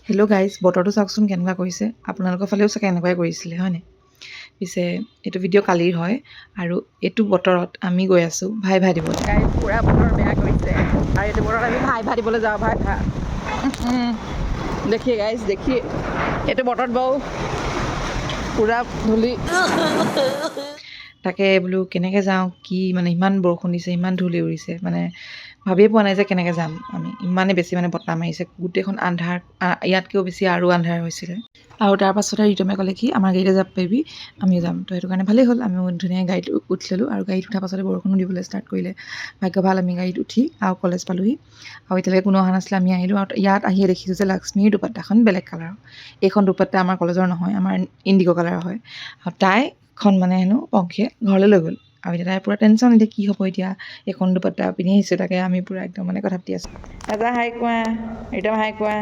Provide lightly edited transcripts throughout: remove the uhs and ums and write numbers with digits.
Hello' guys, বতৰটো চাওকচোন কেনেকুৱা কৰিছে। আপোনালোকৰ ফালেও চাগে এনেকুৱাই কৰিছিলে হয়নে? পিছে এইটো ভিডিঅ' কালিৰ হয় আৰু এইটো বতৰত আমি গৈ আছোঁ ভাই ভাই দিবলৈ। গাইজ পূৰা বতৰ বেয়া কৰিছে আৰু এইটো বতৰত আমি ভাই ভাই দিবলৈ যাওঁ। ভাই ভাই দেখি গাইজ, দেখি এইটো বতৰত বাৰু পূৰা ধূলি। তাকে বোলো কেনেকৈ যাওঁ, কি মানে ইমান বৰষুণ দিছে, ইমান ধূলি উৰিছে, মানে ভাবিয়ে পোৱা নাই যে কেনেকৈ যাম আমি। ইমানেই বেছি মানে বতাহ মাৰিছে, গোটেইখন আন্ধাৰ, ইয়াতকৈও বেছি আৰু আন্ধাৰ হৈছিলে। আৰু তাৰ পাছতে ৰিতমে ক'লে কি আমাৰ গাড়ীতে যাব পাৰিবি, আমিও যাম। তো সেইটো কাৰণে ভালেই হ'ল, আমিও ধুনীয়াকৈ গাড়ীত উঠি ল'লোঁ আৰু গাড়ীত উঠাৰ পাছতে বৰষুণো দিবলৈ ষ্টাৰ্ট কৰিলে। ভাগ্য ভাল আমি গাড়ীত উঠি আৰু কলেজ পালোঁহি আৰু এতিয়ালৈকে কোনো অহা নাছিলে। আমি আহিলোঁ আৰু ইয়াত আহিয়ে দেখিছোঁ যে লক্ষ্মীৰ দুপাট্টাখন বেলেগ কালাৰৰ। এইখন দুপাট্টা আমাৰ কলেজৰ নহয়, আমাৰ ইণ্ডিগ' কালাৰৰ হয়। আৰু তাইখন মানে হেনো পংখীয়ে ঘৰলৈ লৈ গ'ল আৰু এতিয়া তাই পূৰা টেনশ্যন, এতিয়া কি হ'ব, এতিয়া এইখন দুপাট্টা পিন্ধি আহিছোঁ। তাকে আমি পূৰা একদম মানে কথা পাতি আছোঁ। এটা হাই কোৱা, ৰিতম হাই কোৱা।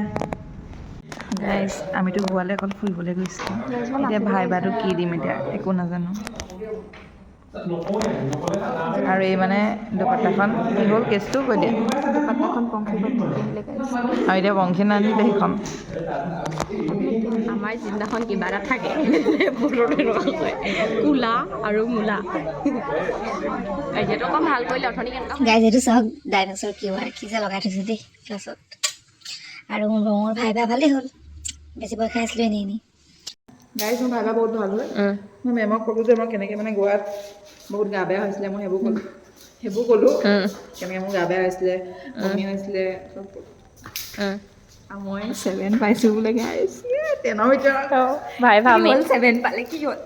গাইজ আমিতো গোৱালৈ অকল ফুৰিবলৈ গৈছিলোঁ, এতিয়া ভাই বাটো কি দিম এতিয়া একো নাজানো। আৰু এই মানে দুপাট্টাখন কি হ'ল কেছটো কৈ দিয়া। দুপাট্টাখন পংখী আহিলে গাইজ। আৰু এতিয়া পংখী নানিলে সেইখন। আমাৰ যিদিনাখন কিবা এটা থাকে বতৰটো এনেকুৱা হয়, কোলা আৰু মূলা। এতিয়াতো অকণ ভাল কৰিলে, অথনি কেনেকুৱা গাইজ এইটো চাওক, ডাইনছৰ কি যে লগাই থৈছে দেই ক্লাছত। আৰু মোৰ ভাই বা ভালেই হ'ল, বেছি ভয় খাই আছিলোঁ এনেই। গাইজ মোৰ ভাইবা বহুত ভাল হয়। মই মেমক ক'লোঁ যে মই কেনেকৈ মানে গোৱাত বহুত গা বেয়া হৈছিলে, মই সেইবোৰ ক'লোঁ কেনেকৈ মোৰ গা বেয়া হৈছিলে, বমি হৈছিলে চব ক'লোঁ। আৰু মই 7 পাইছোঁ বোলে গাইজ, 10ৰ ভিতৰত ভাই কি হ'ল 7 পালে কি হ'ল।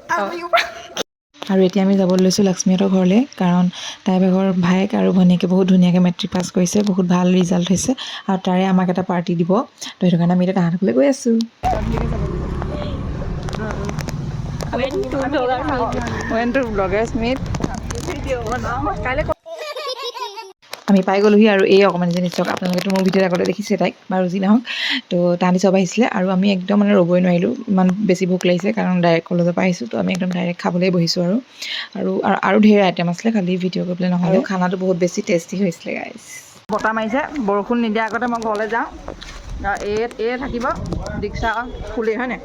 আৰু এতিয়া আমি যাবলৈ লৈছোঁ লক্ষ্মীহঁতৰ ঘৰলৈ, কাৰণ তাইৰ ভাগৰ ভায়েক আৰু ভনীয়েকে বহুত ধুনীয়াকৈ মেট্ৰিক পাছ কৰিছে, বহুত ভাল ৰিজাল্ট হৈছে আৰু তাৰে আমাক এটা পাৰ্টি দিব। তো সেইটো কাৰণে আমি এতিয়া তাহাঁতৰ ঘৰলৈ গৈ আছোঁ। আমি পাই গ'লোহি আৰু এই অকণমানিজনী চাওক, আপোনালোকেতো মোৰ ভিডিঅ'ত আগতে দেখিছে তাইক, বাৰু যি নহওক। তো তাহাঁতি চব আহিছিলে আৰু আমি একদম মানে ৰ'বই নোৱাৰিলোঁ, ইমান বেছি ভোক লাগিছে, কাৰণ ডাইৰেক্ট কলেজৰ পৰা আহিছোঁ। তো আমি একদম ডাইৰেক্ট খাবলৈ বহিছোঁ আৰু ঢেৰ আইটেম আছিলে, খালি ভিডিঅ' কৰিবলৈ নহ'লে। আৰু খানাটো বহুত বেছি টেষ্টি হৈছিলে গাইজ। বতাহ মাৰিছে, বৰষুণ নিদিয়াৰ আগতে মই ঘৰলৈ যাওঁ। এই থাকিব দীক্ষা ফুলেই হয়নে,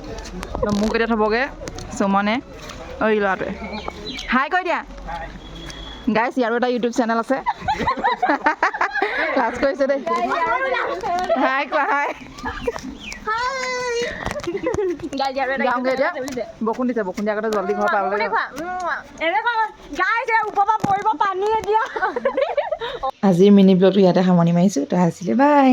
তো মোক এতিয়া থ'বগৈ সুমনে, ঐ ল'ৰাটোৱে। হাই কৈ দিয়া গাইজ, ইয়াৰো এটা ইউটিউব চেনেল আছে। লাজ কৰিছে দেই, হাই কোৱা, হাই। যাওঁগৈ এতিয়া, বৰষুণ দিছে, বৰষুণ দিয়াৰ আগতে জল্দি ঘৰ পাবলৈ। আজিৰ মিনি ব্লগটো ইয়াতে সামৰণি মাৰিছোঁ। তো আছিলে বাই।